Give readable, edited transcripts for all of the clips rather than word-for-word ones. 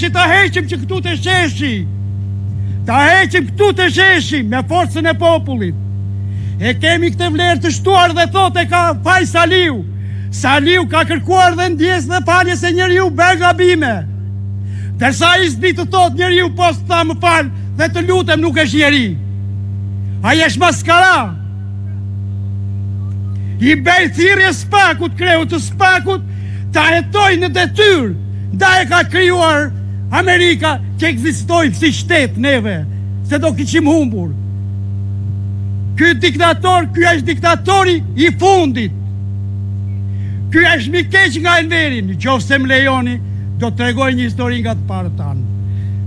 që ta heqim që këtu të sheshi, ta heqim këtu të sheshi me forcën e popullit. E kemi këtë vlerë të shtuar dhe thote ka faj Saliu. Saliu ka kërkuar dhe ndjes dhe falje se njeriu bën gabime. Dersa i s'di të thot njeriu po s'ta më fal dhe të lutem nuk është njeri. Ai është maskara. I bëj thirrje Spakut, kreu të Spakut, ta hetoj në detyrë. Ndaj ka krijuar Amerika që ekzistojmë si shtet neve, se do kiqim humbur. Ky diktator, ky është diktatori i fundit. Ky është mi keq nga Enveri, nëse më lejoni, do të tregoj një histori nga të parët tanë.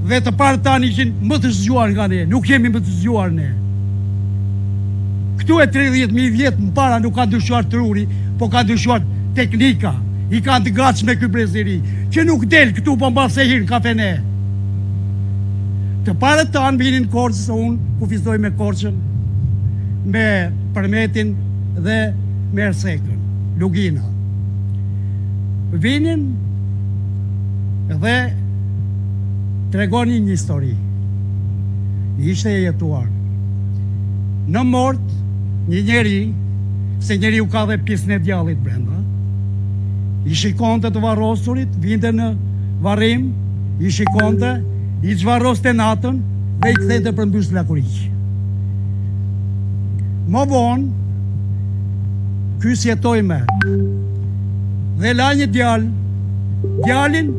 Dhe të parët tanë ishin më të zgjuar nga ne, nuk jemi më të zgjuar ne. Këtu e 30.000 vjetë më para nuk ka ndryshuar truri, po ka ndryshuar teknika. I kanë të gatshme ky breziri, që nuk del këtu po mbas se hirë kafene. Të parët tanë vinin Korçë, se unë kufizoj me Korçën, me Përmetin dhe me Ersekën, Lugina. Vinin dhe tregonin një histori. Ishte e jetuar. Në mort, një njeri, se njeri u ka dhe pjesën e djallit brenda, i shikonte të varrosurit, vinte në varrim, i shikonte, i çvarroste natën dhe i kthente përmbys lakuriq. Më vonë, ky sjetoi me dhe la një djalë. Djalin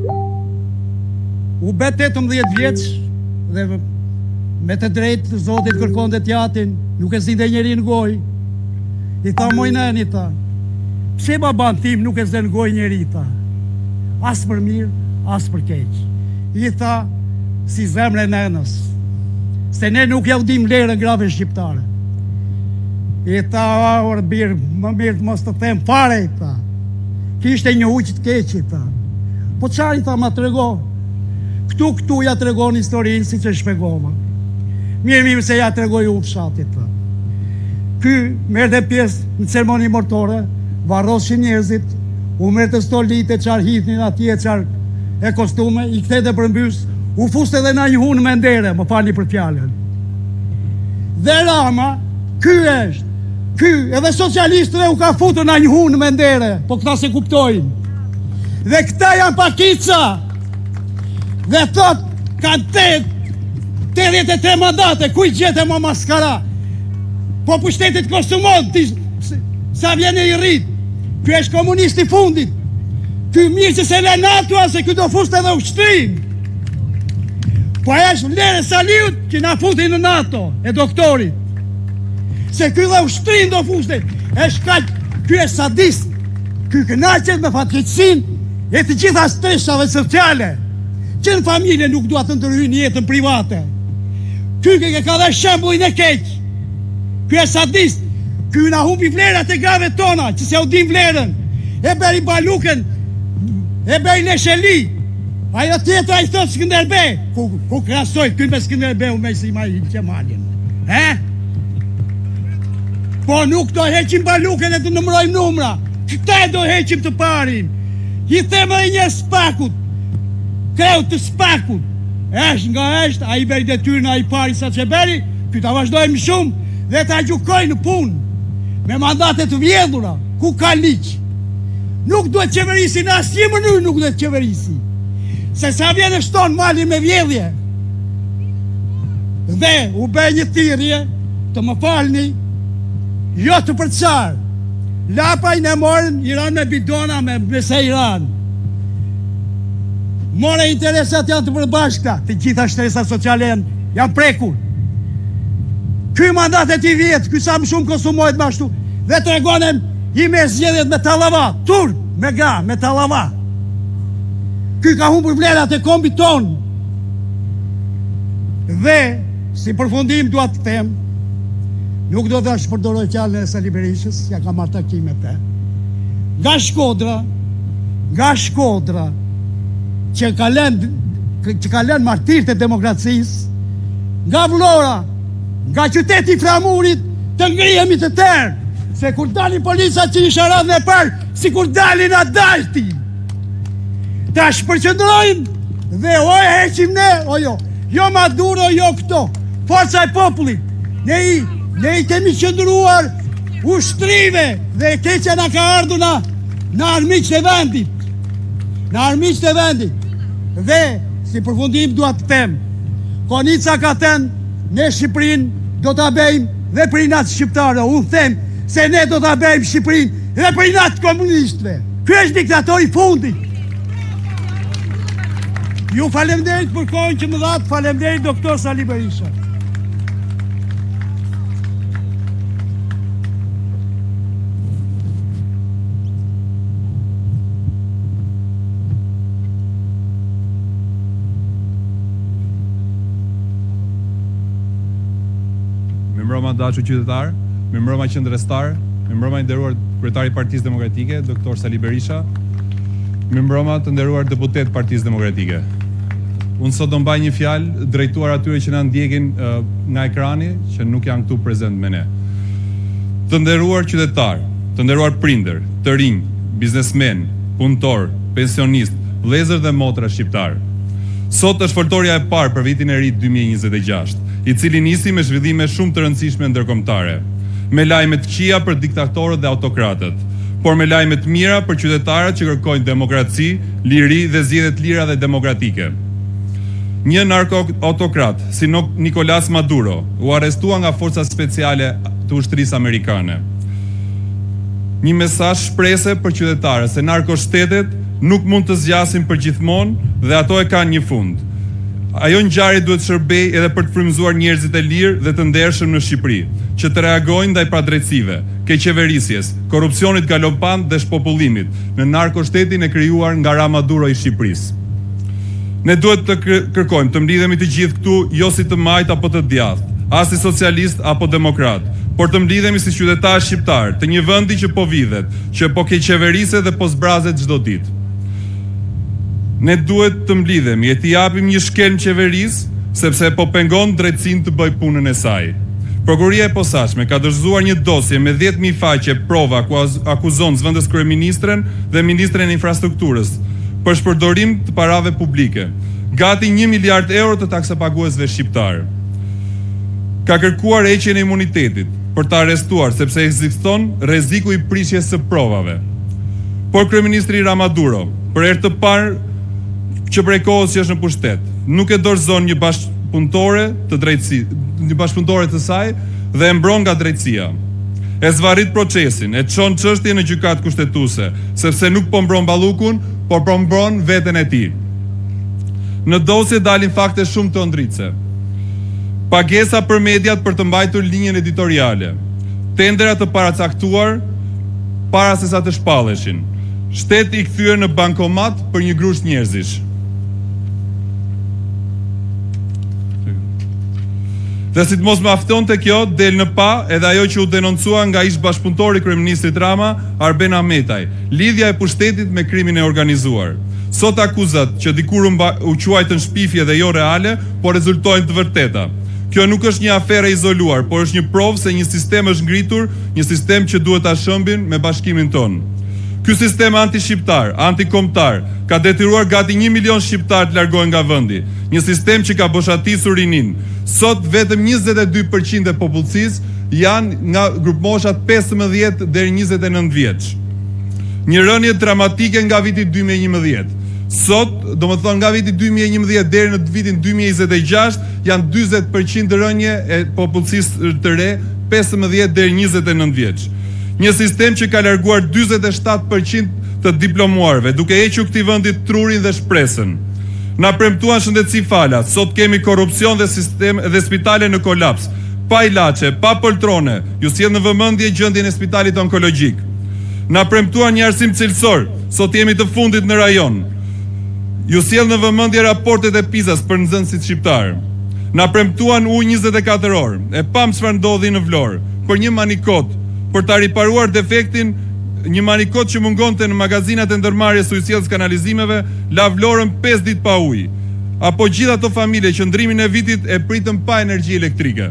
u bë 18 vjeç dhe me të drejtë Zotit kërkonte t'jatin, nuk e zinte njeri në gojë. I tha mojneni, tha, pse baban tim nuk e zën gojë njeri, tha, as për mirë, as për keq. I tha, si zemre nënës, se ne nuk ja u dim lerën grave shqiptare. I tha, orë birë, më mirë të mos të them fare, i tha, kishte një huq të keq, i tha. Po çfarë, i tha, ma trego? Këtu ja tregon historinë si që shpjegova. Mirë se ja tregoj u fshatit, tha. Ky merrte pjesë në ceremoni mortore, varroshin njerëzit, u merrte stolite, çfarë hidhnin atje, çfarë e kostume, i kthete përmbys, u fuste edhe në një hunë me ndere, më falni për fjalën. Dhe Rama, ky është, ky edhe socialistëve u ka futur në një hunë me ndere, po këta se kuptojnë. Dhe këta janë pakica. Dhe thot, kanë 83 mandate, ku i gjete më maskara? Po pushtetit konsumon, sa vjene i rrit. Ky është komunist i fundit. Ky mirë që se le NATO, se ky do fuste edhe ushtrim. Po e është vlerë Saliut që na futi në NATO, e doktorit. Se ky dhe ushtrim do fuste. Ky është sadist. Ky kënaqet me fatkeqësin e të gjitha stresave sociale. Që në familje nuk duat të ndërhyjnë jetën private. Ky ka dhe shembullin e keq. Ky është sadist. Ky na humbi vlerat e grave tona, që se u dim vlerën. E beri Baluken, e beri Lesheli. Ajo tjetra i thot Skënderbej. Ku krasoj ky me Skënderbeu me si ma i Qemalin. Po nuk do heqim Baluken e të numrojmë numra. Këta do heqim të parin. I them edhe një Spakut. Kreu të Spakut. Është nga është, a i beri detyrën a i pari sa që beri, ky ta vazhdojmë shumë dhe ta gjukoj në punë. Me mandate të vjedhura, ku ka liq. Nuk duhet qeverisi në asnjë mënyrë, nuk duhet qeverisi. Se sa vjen e shton malin me vjedhje. Dhe u bë një thirrje, të më falni, jo të përçar. Lapajnë e morën Iran me bidona me se Iran. More interesat janë të përbashkëta, të gjitha shtresat sociale janë prekur. Ky mandat e ti vjetë, ky sa më shumë konsumohet më ashtu, dhe të regonem i me zgjedhjet me tallava, turp, me gra, me tallava. Ky ka humbur vlerat e kombit ton. Dhe, si përfundim dua të them, nuk do të shpërdoroj fjalën e Sali Berishës, ja ka marrë takime te. Nga Shkodra, që ka lënë martirët e demokracisë, nga Vllora, nga qyteti i Framurit, të ngrihemi të tërë, se kur dalin policat që isha radhën e parë, si kur dalin a dalti, ta shpërqendrojmë Dhe o e heqim ne, o jo. Jo Maduro, jo këto. Forca e popullit. Ne i kemi qëndruar ushtrive dhe keqja na ka ardhur në armiqt e vendit. Në armiqt e vendit. Dhe, si përfundim dua të them, Konica ka thënë, ne Shqipërinë do ta bëjmë dhe për inat shqiptarë. Unë them se ne do ta bëjmë Shqipërinë dhe për inat komunistëve. Ky është diktatori i fundit. Ju falemderit për kohën që më dhatë, falemderit doktor Sali Berisha. Me mbroma dashur qytetar, me mbroma qendrestar, me mbroma i nderuar kryetari i Partisë Demokratike, doktor Sali Berisha, me mbroma të nderuar deputet Partisë Demokratike. Unë sot do mbaj një fjalë drejtuar atyre që na ndjekin nga ekrani, që nuk janë këtu prezent me ne. Të nderuar qytetar, të nderuar prindër, të rinj, biznesmen, punëtor, pensionist, vëllezër dhe motra shqiptar. Sot është foltorja e parë për vitin e ri 2026, i cili nisi me zhvillime shumë të rëndësishme ndërkombëtare, me lajme të këqija për diktatorët dhe autokratët, por me lajme të mira për qytetarët që kërkojnë demokraci, liri dhe zgjedhje të lira dhe demokratike. Një narko-autokrat, si Nicolas Maduro, u arrestua nga forcat speciale të ushtrisë amerikane. Një mesazh shprese për qytetarët se narkoshtetet nuk mund të zgjasin për gjithmonë dhe ato e kanë një fund. Ajo ngjarje duhet shërbej edhe për të frymëzuar njerëzit e lirë dhe të ndershëm në Shqipëri, që të reagojnë ndaj padrejtësive, keqeverisjes, korrupsionit galopant dhe shpopullimit në narkoshtetin e krijuar nga Ra Maduro i Shqipërisë. Ne duhet të kërkojmë të mblidhemi të gjithë këtu jo si të majt apo të djathtë, as si socialist apo demokrat, por të mblidhemi si qytetar shqiptar të një vendi që po vidhet, që po keqeveriset dhe po zbrazet çdo ditë. Ne duhet të mblidhemi e t'i japim një shkelm qeverisë, sepse po pengon drejtësinë të bëjë punën e saj. Prokuroria e posaçme ka dorëzuar një dosje me 10.000 faqe prova ku akuzon zëvendës kryeministren dhe ministren e infrastrukturës për shpërdorim të parave publike, gati 1 miliard euro të taksapaguesve shqiptar. Ka kërkuar heqjen e imunitetit për të arrestuar sepse ekziston rreziku i prishjes së provave. Por kryeministri Ra Maduro, për herë të parë që prej kohës që është në pushtet, nuk e dorëzon një bashkëpunëtore të saj dhe e mbron nga drejtësia. E zvarrit procesin, e çon çështjen në gjykatë kushtetuese, sepse nuk po mbron ballukun, por po mbron veten e tij. Në dosje dalin fakte shumë të ëndritse. Pagesa për mediat për të mbajtur linjën editoriale, tendera të paracaktuar para se sa të shpalleshin, shteti i kthyer në bankomat për një grush njerëzish. Dhe si të mos mjaftonte kjo, del në pa edhe ajo që u denoncua nga ish bashkëpunëtori kryeministrit Rama, Arben Ahmetaj, lidhja e pushtetit me krimin e organizuar. Sot akuzat që dikur u quajtën shpifje dhe jo reale, por rezultojnë të vërteta. Kjo nuk është një aferë izoluar, por është një provë se një sistem është ngritur, një sistem që duhet ta shëmbin me bashkimin tonë. Ky sistem anti-shqiptar, anti-kombëtar, ka detyruar gati 1 milion shqiptar të largohen nga vendi. Një sistem që ka boshatisur rinin. Sot vetëm 22% e popullsisë janë nga grupmoshat 15 deri 29 vjeç. Një rënje dramatike nga viti 2011. Sot, domethënë nga viti 2011 deri në vitin 2026 janë 40% rënje e popullsisë të re 15 deri 29 vjeç. Një sistem që ka larguar 47% të diplomuarve, duke hequr këtij vendi trurin dhe shpresën. Na premtuan shëndetësi falas, sot kemi korrupsion dhe dhe spitale në kolaps, pa ilaçe, pa poltrone, ju sjell në vëmendje gjendjen e spitalit onkologjik. Na premtuan një arsim cilësor, sot jemi të fundit në rajon. Ju sjell në vëmendje raportet e PISA-s për nxënësit shqiptar. Na premtuan ujë 24 orë, e pam çfarë ndodhi në Vlorë, për një manikot, për ta riparuar defektin, një manikot që mungonte në magazinat e ndërmarrjes së ujësjelljes kanalizimeve, la Vlorën 5 ditë pa ujë. Apo gjithë ato familje që ndrimin e vitit e pritën pa energji elektrike.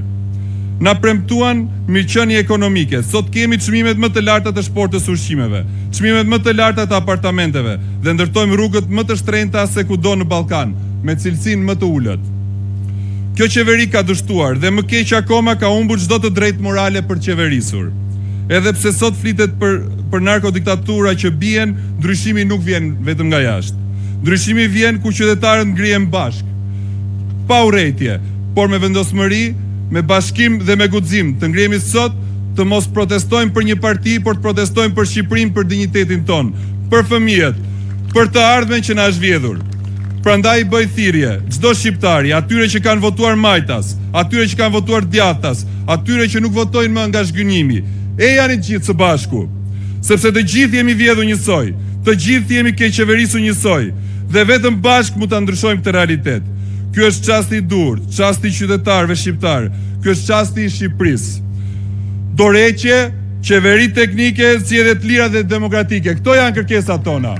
na premtuan mirëqenie ekonomike. Sot kemi çmimet më të larta të shportës së ushqimeve, çmimet më të larta të apartamenteve dhe ndërtojmë rrugët më të shtrenjta se kudo në Ballkan, me cilësinë më të ulët. Kjo qeveri ka dështuar dhe më keq akoma ka humbur çdo të drejtë morale për qeverisur. Edhe pse sot flitet për narkodiktatura që bien, ndryshimi nuk vjen vetëm nga jashtë. Ndryshimi vjen ku qytetarët ngrihen bashk, pa urrëtie, por me vendosmëri, me bashkim dhe me guxim. Të ngrihemi sot, të mos protestojmë për një parti, por të protestojmë për Shqipërinë, për dinjitetin ton, për fëmijët, për të ardhmen që na është vjedhur. Prandaj bëj thirrje çdo shqiptari, atyre që kanë votuar majtas, atyre që kanë votuar djathtas, atyre që nuk votojnë më nga zhgënjimi. E janë të gjithë së bashku, sepse të gjithë jemi vjedhur njësoj, të gjithë jemi ke qeverisur njësoj, dhe vetëm bashkë mund ta ndryshojmë këtë realitet. Ky është çasti i dur, çasti i qytetarëve shqiptar, ky është çasti i Shqipërisë. Dorëheqje, qeveri teknike, zgjedhje të lira dhe demokratike. Këto janë kërkesat tona.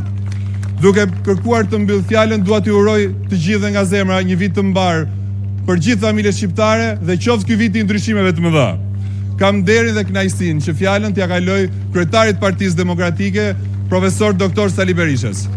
Duke kërkuar të mbyll fjalën, dua t'ju uroj të gjithëve nga zemra një vit të mbar për gjithë familjet shqiptare dhe qoftë ky vit i ndryshimeve të mëdha. Kam nderin dhe kënaqësinë që fjalën t'ia kaloj kryetarit të Partisë Demokratike, profesor Dr. Sali Berishës.